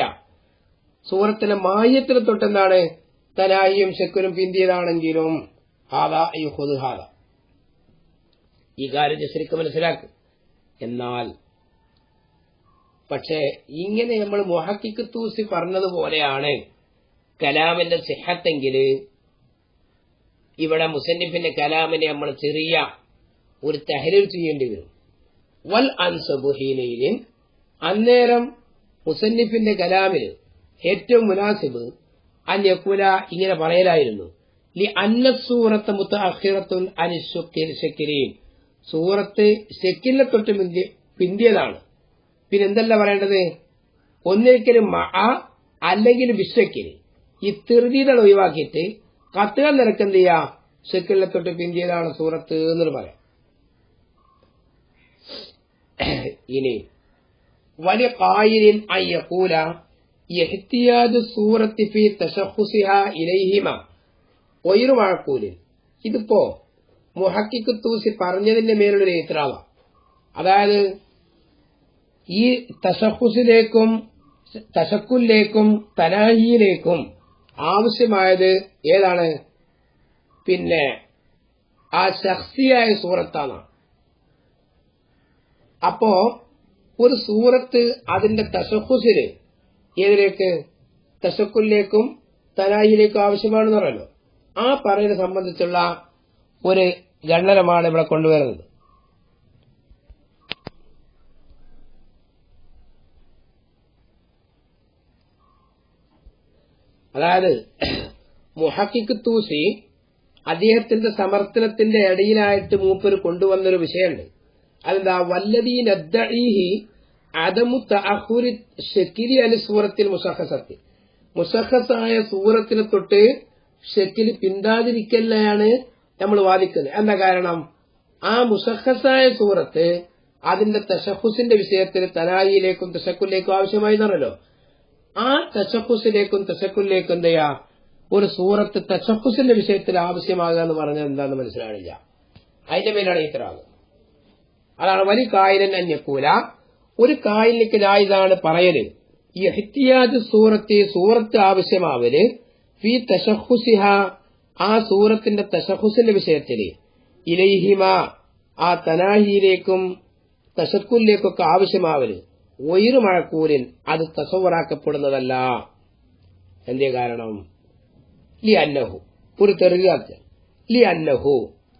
സൂറത്തിന്റെ മാഹിയത്തിനെ തൊട്ടെന്താണ് തനാഹിയും ശക്കുരും പിന്തിയതാണെങ്കിലും ഹാദാ യുഖുദ് ഹാദാ, ഈ കാര്യം ശരിക്കും മനസ്സിലാക്കും. എന്നാൽ പക്ഷേ ഇങ്ങനെ നമ്മൾ മുഹഖിഖ് തൂസി പറഞ്ഞതുപോലെയാണ് കലാമിന്റെ സിഹത്തെങ്കില് ഇവിടെ മുസന്നിഫിന്റെ കലാമിനെ നമ്മൾ ചെറിയ ഒരു തഹരീർ ചെയ്യേണ്ടി വരും. വൽ അൻസബു ഹീനയിൻ, അന്നേരം മുസന്നിഫിന്റെ കലാമിന് ഏറ്റവും മുനാസിബ് അന്യക്കുല ഇങ്ങനെ പറയലായിരുന്നു. ലി അന്ന സൂറത്ത് മുത്തഅഖിറത്തുൻ അനി ശക്കിരീൻ, സൂറത്ത് ശക്കിലിനെ തൊട്ട് പിന്തിയതാണ്. പിന്നെ എന്തല്ല പറയേണ്ടത്? ഒന്നിരിക്കലും മഅ അല്ലെങ്കിൽ ബിശക്കില്, ഈ തിർദീദ് ഒഴിവാക്കിയിട്ട് കത്തുകൾ നിരക്കെന്ത് ചെയ്യാ? ശക്കിലിനെ തൊട്ട് പിന്തിയതാണ് സൂറത്ത് എന്നൊരു പറയാം. ഇനി വലിയ ഖായിലിൻ അൻ യഖൂല ഇഹ്തിയാജു സൂറത്തി ഫീ തശഖുസിഹാ ഇലൈഹിമ ഗൈറു മഅഖൂലിൻ, ഇതിപ്പോ മുഹഖിഖ് തൂസി പറഞ്ഞതിന്റെ മേലുള്ളൊരു ഇത്രാള. അതായത് ഈ തശഖുസിലേക്കും തശക്കുലിലേക്കും തനാഹിയിലേക്കും ആവശ്യമായത് ഏതാണ്? പിന്നെ ആ ശഖ്സിയായ സൂറത്താണ്. അപ്പോ ഒരു സൂറത്ത് അതിന്റെ തശഖുസില് ഏതിലേക്ക്? തശക്കുലിലേക്കും തനാഹിയിലേക്കും ആവശ്യമാണെന്ന് പറയല്ലോ. ആ പറയുന്നത് സംബന്ധിച്ചുള്ള ഒരു ഗണനമാണ് ഇവിടെ കൊണ്ടുവരുന്നത്. അതായത് മുഹഖിഖ് തൂസി അദ്ദേഹത്തിന്റെ സമർത്ഥനത്തിന്റെ ഇടയിലായിട്ട് മൂപ്പര് കൊണ്ടുവന്നൊരു വിഷയമുണ്ട്. അതെന്താ? വല്ലദീന അദ്ദഈഹി അദമു തഅഖുരി ശക്കിലി അൻ സൂറത്തിൽ മുസഖസത്തി, മുസഖസായ സൂറത്തിനെ തൊട്ട് ഷക്കിൽ പിന്താതിരിക്കലാണ് നമ്മൾ വാദിക്കുന്നത്. എന്താ കാരണം? ആ മുസഖസായ സൂറത്ത് അതിന്റെ തശഖുസിന്റെ വിഷയത്തിൽ തനായിലേക്കും തശക്കുലിലേക്കും ആവശ്യമായി എന്നല്ലോ. ആ തശഖുസിലേക്കും തശക്കുലിലേക്കും എന്ത് ചെയ്യാ ഒരു സൂറത്ത് തശഖുസിന്റെ വിഷയത്തിൽ ആവശ്യമാകുക എന്ന് പറഞ്ഞാൽ എന്താണെന്ന് മനസ്സിലാണില്ല. അതിന്റെ മേലാണ് ഇത്രാഗ്. അതാണ് വലി കായിലൻ അന്യക്കൂല, ഒരു കായിലേക്ക് ഇതാണ് പറയല്. ഈ ഇഹ്തിയാജ് സൂറത്ത് ആവശ്യമാവല് ഫീ തശഖുസിഹ, ആ സൂറത്തിന്റെ തശഖുസിന്റെ വിഷയത്തിൽ ഇലൈഹിമ, ആ തനാഹിയിലേക്കും തശക്കുലിലേക്കൊക്കെ ആവശ്യമാവല് ഒയിറു മഴക്കൂലിൻ, അത് തസവറാക്കപ്പെടുന്നതല്ല. എന്തേ കാരണം? ലി അന്നഹു, ഒരു തെറിയാത്ത ലി അന്നഹു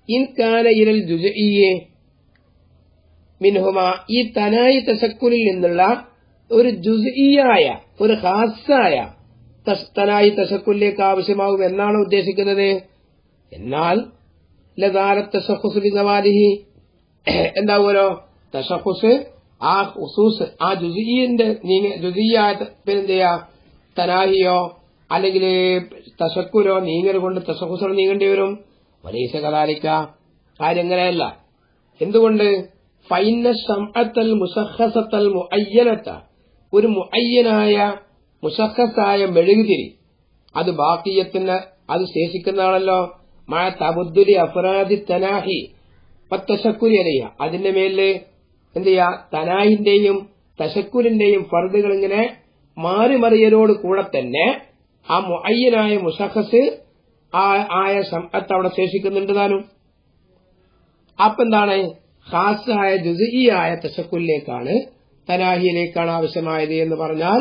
ഇൻകാന ഇരൽ ജുസ്ഇയ്യെ മിൻഹുമ, ഈ തനായി തശക്കുലിൽ നിന്നുള്ള ഒരു ജുസ്ഇയായ ഒരു ഖാസായ തനായി തശക്കുലിലേക്ക് ആവശ്യമാകും എന്നാണ് ഉദ്ദേശിക്കുന്നത്. എന്നാൽ ലദാലത്ത് തശഖുസ് ബിസവാലിഹി, എന്താവുമല്ലോ തശഖുസ്, ആ ഖുസൂസ്, ആ ജുസിയായ പിന്നെന്തെയ്യാ തനാഹിയോ അല്ലെങ്കിൽ തശക്കുലോ നീങ്ങൽ കൊണ്ട് തശഖുസോ നീങ്ങേണ്ടി വരും. വലൈസ കദാലിക, കാര്യങ്ങളെയല്ല. എന്തുകൊണ്ട്? ഫൈന ശംഅത്തൽ മുശഖ്ഖസത്തൽ മുഅയ്യനത, ഒരു മുഅയ്യനായ മുശഖ്ഖസായ മെഴുകുതിരി അത് ബാക്കിയത്തിന് അത് ശേഷിക്കുന്നതാണല്ലോ. മഅ തബദ്ദുലി അഫ്റാദി തനാഹി വത്തശക്കുരി അലൈഹ, അതിന്റെ മേലില് എന്ത് ചെയ്യാ തനാഹിന്റെയും തശക്കുലിന്റെയും ഫർദുകൾ ഇങ്ങനെ മാറിമറിയലോട് കൂടെ തന്നെ ആ മുഅയ്യനായ മുശഖ്ഖസ് ആയ ശംഅത്ത് അവിടെ ശേഷിക്കുന്നുണ്ട് താനും. അപ്പെന്താണ്? ഖാസായ ജുസ്ഇയായ തശക്കുലിലേക്കാണ് തനാഹിയിലേക്കാണ് ആവശ്യമായത് എന്ന് പറഞ്ഞാൽ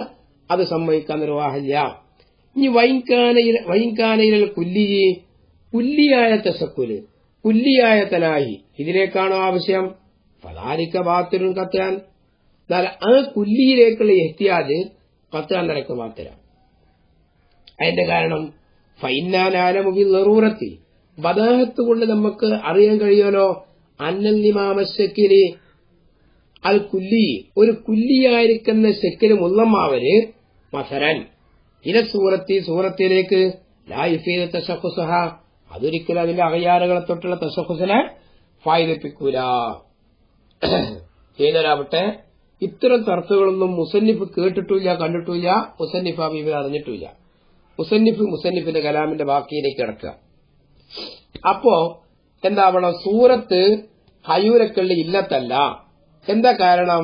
അത് സമ്മതിക്കാൻ നിർവാഹമില്ല. ഇനി വൈൻകാനയിൽ കുല്ലിയായ തശക്കുല്, കുല്ലിയായ തനാഹി, ഇതിലേക്കാണോ ആവശ്യം? ഫദാലിക ബാത്തിലുൻ ഖത്അൻ, എന്നാൽ ആ കുല്ലിയിലേക്കുള്ള ഇഹ്തിയാജ് ഖത്അൻ നിലക്ക് ബാത്തില. അതിന്റെ കാരണം ഫൈനാനാലമു ബിദ്ദറൂറത്തി, ബദാഹത്ത് കൊണ്ട് നമുക്ക് അറിയാൻ കഴിയുമല്ലോ, അന്നൽ ഇമാമ ശക്കിലി അൽ കുല്ലി, ഒരു കുല്ലിയായിരിക്കുന്ന ശക്കില് മുല്ലമ്മാവര് മസരൻ ഇല സൂറത്തിലേക്ക് ലാ യുഫീദു തശഖുസഹ, അതൊരിക്കലും അതിന്റെ അകയാറുകളെ തൊട്ടുള്ള തശഖുസിനെ ഫായിദപ്പിക്കൂല. ഏതൊരാവട്ടെ ഇത്തരം തർക്കങ്ങളൊന്നും മുസന്നിഫ് കേട്ടിട്ടില്ല, കണ്ടിട്ടില്ല, മുസന്നിഫ് അബീബ് അറിഞ്ഞിട്ടില്ല. മുസന്നിഫിന്റെ കലാമിന്റെ ബാക്കിയിലേക്ക് കിടക്കുക. അപ്പോ എന്താവണം? സൂറത്ത് ഹയൂരക്കുള്ള ഇല്ലത്തല്ല. എന്താ കാരണം?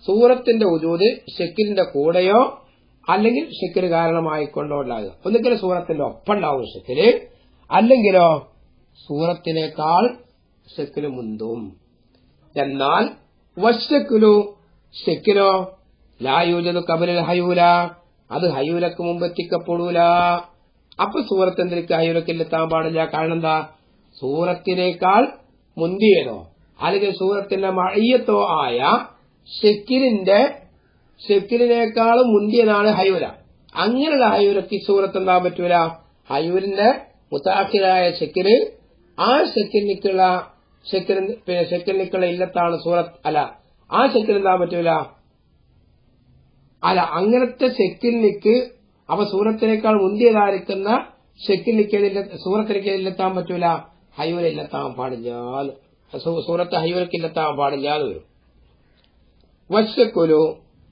സൂറത്തിന്റെ ഉജൂദ് ഷെക്കിലിന്റെ കൂടെയോ അല്ലെങ്കിൽ ഷെക്കില് കാരണമായിക്കൊണ്ടോ ഉണ്ടാകുക. ഒന്നുകിൽ സൂറത്തിന്റെ ഒപ്പം ഉണ്ടാവും ഷെക്കില്, അല്ലെങ്കിലോ സൂറത്തിനേക്കാൾ ഷെക്കില് മുന്തും. എന്നാൽ ഷെക്കിലോ ലായൂജതു കബലൽ ഹയൂല, അത് ഹയൂലക്ക് മുമ്പ് എത്തിക്കപ്പെടൂല. അപ്പൊ സൂറത്ത് എന്തിലേക്ക് ഹയൂലക്കിലെത്താൻ പാടില്ല? കാരണം എന്താ? സൂറത്തിനേക്കാൾ മുന്തിയതോ അല്ലെങ്കിൽ സൂറത്തിന്റെ മഅയ്യത്തോ ആയ ഷെക്കിലിനേക്കാളും മുന്തിയതാണ് ഹയൂല. അങ്ങനെയുള്ള ഹയൂലക്ക് സൂറത്ത് എന്താൻ പറ്റൂല? ഹയൂലിന്റെ മുതാഖിറായ ഷെക്കില്, ആ ഷെക്കിലിനിക്കുള്ള ഇല്ലത്താണ് സൂറത്ത്. അല്ല, ആ ഷെക്കിൽ എന്താൻ പറ്റൂല? അല്ല, അങ്ങനത്തെ ഷെക്കിലിനിക്ക് അവ സൂറത്തിനേക്കാൾ മുന്തിയതായിരിക്കുന്ന സൂറത്തിലേക്ക് ഇല്ലെത്താൻ പറ്റൂല, ഹയൂലില്ലെത്താൻ പാടില്ല. സൂറത്ത് ഹയൂലക്ക് ഇല്ലെത്താൻ പാടില്ല എന്ന് വരും. വശക്കുലു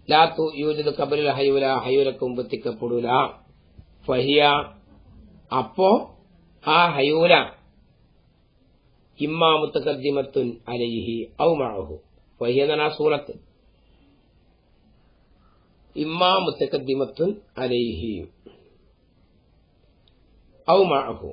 ലാത്തു യൂജദു ഖബലൽ ഹയൂല, ഹയൂലക്ക് മുമ്പ് എത്തിക്കപ്പെടൂല. ഫഹിയ, അപ്പോ ആ ഹയൂല ഇമ്മാ മുതഖദ്ദിമത്തുൻ അലൈഹി ഔ മഅഹു. ഫഹിയ എന്ന സൂറത്ത് ഇമ്മാ മുതഖദ്ദിമത്തുൻ അലൈഹി ഔ മഅഹു.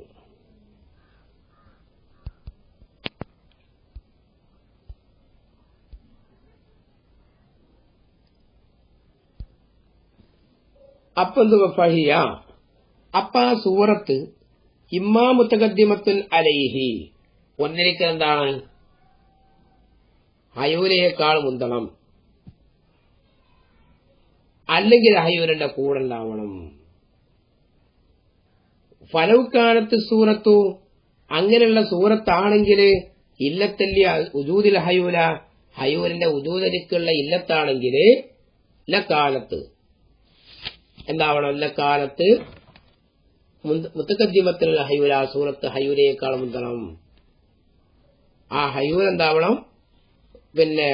അപ്പെന്തു ഫഹിയ, അപ്പ ആ സൂറത്ത് ഇമ്മാ മുതഖദ്ദിമത്തുൻ അലൈഹി, ഒന്നിലേക്ക് എന്താണ്? ഹയൂലയേക്കാൾ മുന്തണം, അല്ലെങ്കിൽ ഹയൂലിന്റെ കൂടെ ഉണ്ടാവണം. ഫലൗക്കാനത്ത് സൂറത്തു, അങ്ങനെയുള്ള സൂറത്താണെങ്കിൽ ഇല്ലത്തല്ലി ഉജൂദിൽ ഹയൂല, ഹയൂലിന്റെ ഉജൂദിലേക്കുള്ള ഇല്ലത്താണെങ്കിൽ ലക്കാലത്ത് എന്താവണം? ലക്കാലത്ത് മുതഖദ്ദിമത്തുൽ ഹയൂല, സൂറത്ത് ഹയൂലയേക്കാൾ മുന്തണം. ആ ഹയൂൽ എന്താവണം? പിന്നെ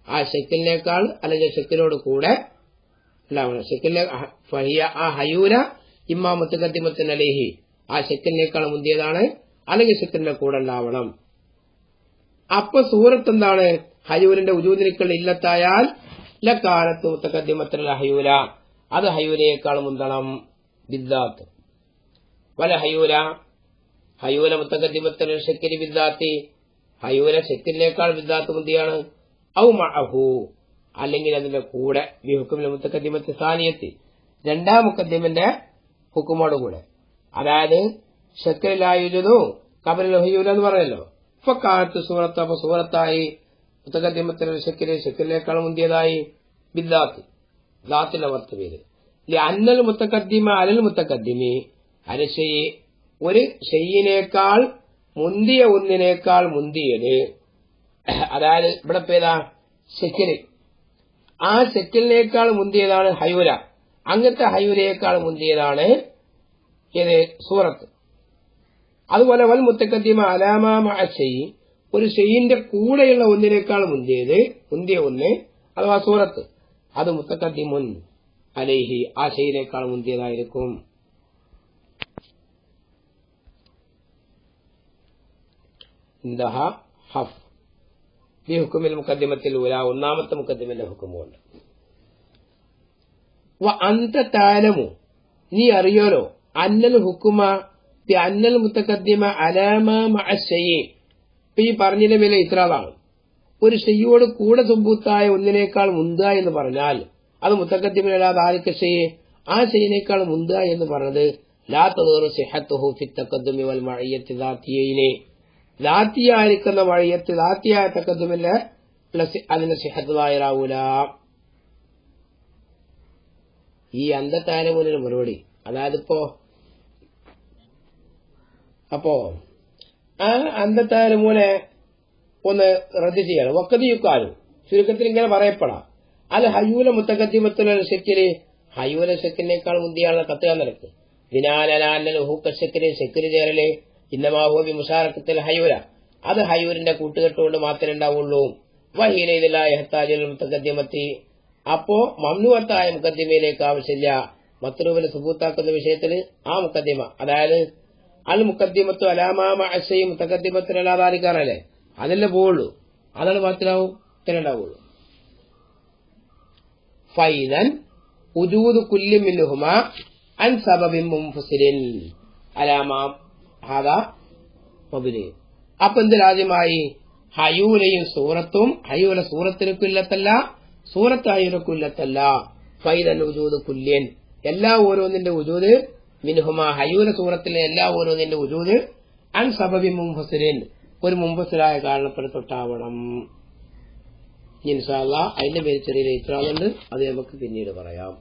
ആ ഷെക്കിലിനേക്കാൾ അല്ലെങ്കിൽ ഷെക്കിനോട് കൂടെ ഉണ്ടാവണം. ഷെക്കിലെ ആ ഹയൂല ഇമ്മാ മുത്തഖദ്ദിമത്തുൻ അലൈഹി, ആ ഷെക്കിനേക്കാൾ മുന്തിയതാണ്, അല്ലെങ്കിൽ ഷെക്കിന്റെ കൂടെ ഉണ്ടാവണം. അപ്പൊ സൂറത്ത് എന്താണ്? ഹയൂലിന്റെ ഉജൂദിനേക്കാൾ ഇല്ലത്തായാൽ ലക്കാനത്ത് മുത്തഖദ്ദിമത്തുൻ ഹയൂല, അത് ഹയൂലയേക്കാൾ മുന്തണം. ബിദ്ദാത്ത് വല ഹയൂല മുത്തഖദ്ദിമത്തുൻ ഷെക്കിരി ബിദ്ദാത്തി, ഹയൂല ഷെക്കിനേക്കാൾ ബിദ്ദാത്ത് മുന്തിയാണ്. ഔ മഅഹു, അല്ലെങ്കിൽ അതിന്റെ കൂടെ ബിഹുക്കുമിൽ മുത്തഖദ്ദിമത്തി സാനിയത്തി, രണ്ടാം മുഖദ്ദിമിന്റെ ഹുക്കുമോടുകൂടെ. അതായത് ഷെക്കിലായുജു കബറിൽ ഹയൂല എന്ന് പറഞ്ഞല്ലോ. ഫക്കാത്ത് സൂറത്ത്, അപ്പൊ സൂറത്തായി മുത്തഖദ്ദിമത്തിൽ ഷെക്കിനേക്കാൾ മുന്തിയതായി ബിദ്ദാത്ത്, ദാത്തിന്റെ വർത്തപേര്. അന്നൽ മുത്തഖദ്ദിമ അലൽ മുത്തഖദ്ദിമി, അരശയി ഒരു ഷെയ്യിനേക്കാൾ മുന്തിയ ഒന്നിനേക്കാൾ മുന്തിയത്. അതായത് ഇവിടെ പേതാ ഷെക്കിൽ, ആ ഷെക്കിലിനേക്കാൾ മുന്തിയതാണ് ഹയൂല, അങ്ങനത്തെ ഹയൂലയേക്കാൾ മുന്തിയതാണ് ഇത് സൂറത്ത്. അതുപോലെ വൽ മുത്തഖദ്ദിമ അലാമാ മഅ ഷെയ്യി, ഒരു ഷെയ്യിന്റെ കൂടെയുള്ള ഒന്നിനേക്കാൾ മുന്തിയ ഒന്ന് അഥവാ സൂറത്ത്, അത് മുത്തഖദ്ദിമുൻ അലൈഹി, ആ ഷെയ്യിനേക്കാൾ മുന്തിയതായിരിക്കും. ഇന്ദഹ ഹഫ് ഈ ഹുക്കുമിൽ മുഖദ്ദിമത്തിൽ ഒന്നാമത്തെ മുഖദ്ദിമിന്റെ ഹുക്കുമുണ്ട്. അന്ത താലമു, നീ അറിയോലോ, അന്നൽ ഹുക്കുമ അന്നൽ മുത്തഖദ്ദിമ അലാമാ മഅ ഷൈഇ, ഈ പറഞ്ഞതിന്റെ മേലെ ഇത്രാളാണ്. ഒരു ഷെയ്യോട് കൂടെ സുബൂത്തായ ഒന്നിനേക്കാൾ മുന്ത എന്ന് പറഞ്ഞാൽ അത് മുത്തഖദ്ദിമിനല്ലാതെ ആർക്ക് ഷെയ്യ്, ആ ഷെയ്യിനേക്കാൾ മുന്ത എന്ന് പറഞ്ഞത് ലാ തദൂറു സിഹത്തുഹു ഫി തഖദ്ദുമി വൽ മഅയ്യത്തി ദാത്തിയൈനി, ദാത്തിയായിരിക്കുന്ന മഅയ്യത്ത് ദാത്തിയായ തഖദ്ദുമിന്റെ പ്ലസ് അതിന്റെ സിഹത്ത് ദായിറാവൂല. ഈ അന്തത്താലമൂലിന് മറുപടി, അതായത് അപ്പോ ആ അന്തത്താലമൂലെ ഒന്ന് റദ്ദ് ചെയ്യണം. വക്കതിയുക്കാലും ചുരുക്കത്തിൽ ഇങ്ങനെ പറയപ്പെടാം. അൽ ഹയൂല മുത്തഖദ്ദിമത്തുൽ ഷെക്കില്, ഹയൂല ഷെക്കിനേക്കാൾ മുന്തിയാണ് കത്തുക നിരക്ക്. ബിനാലൽ ഹൂക്ക ഷെക്കില്, ഷെക്കില് ചേരല് ഇന്നമാഹോബി മുഷാറക്കത്തിൽ ഹയൂല, അത് ഹയൂലിന്റെ കൂട്ടുകെട്ടുകൊണ്ട് മാത്രമേ ഉണ്ടാവുള്ളൂ. വഹീലയിൽ മുത്തഖദ്ദിമത്തി, അപ്പോ മംനുഅത്തായ മുഖദ്ദിമയിലേക്ക് ആവശ്യമില്ല. മത്ലൂബിന് സുബൂത്താക്കുന്ന വിഷയത്തിൽ ആ മുഖദ്ദിമ, അതായത് അൽ മുഖദ്ദിമത്തു അലാമാ മഅ ഷൈഇ മുത്തഖദ്ദിമത്തിനല്ലാതാരിക്കാറല്ലേ, അതല്ലേ പോവുള്ളൂ, അതാണ് മാത്രമാവും ഉണ്ടാവുള്ളൂ. ഫൈദൻ ഉജൂദു കുല്ലി മിൻഹുമാ അൻ സബബിൻ മുൻഫസിലിൻ അലാമാ ഹാദാ മബ്നി. അപ്പൊ എന്തിനാദ്യമായി ഹയൂലയും സൂറത്തും, ഹയൂല സൂറത്തിനൊക്കെ ഇല്ലത്തല്ല, സൂറത്ത് ഹയൂലക്കും ഇല്ലത്തല്ല. ഫൈദൻ ഉജൂദു കുല്യൻ, എല്ലാ ഓരോന്നിന്റെ ഉജൂദ്, മിൻഹുമാ ഹയൂല സൂറത്തിലെ എല്ലാ ഓരോന്നിന്റെ ഉജൂദ്, അൻ സബബിൻ മുൻഫസിലിൻ ഒരു മുൻഫസിലായ കാരണപ്പെടുത്തൊട്ടാവണം. ഇൻഷാ അല്ലാഹ് അതിന്റെ പേര് ചെറിയ ഇത്രാളുണ്ട്, അത് നമുക്ക് പിന്നീട് പറയാം.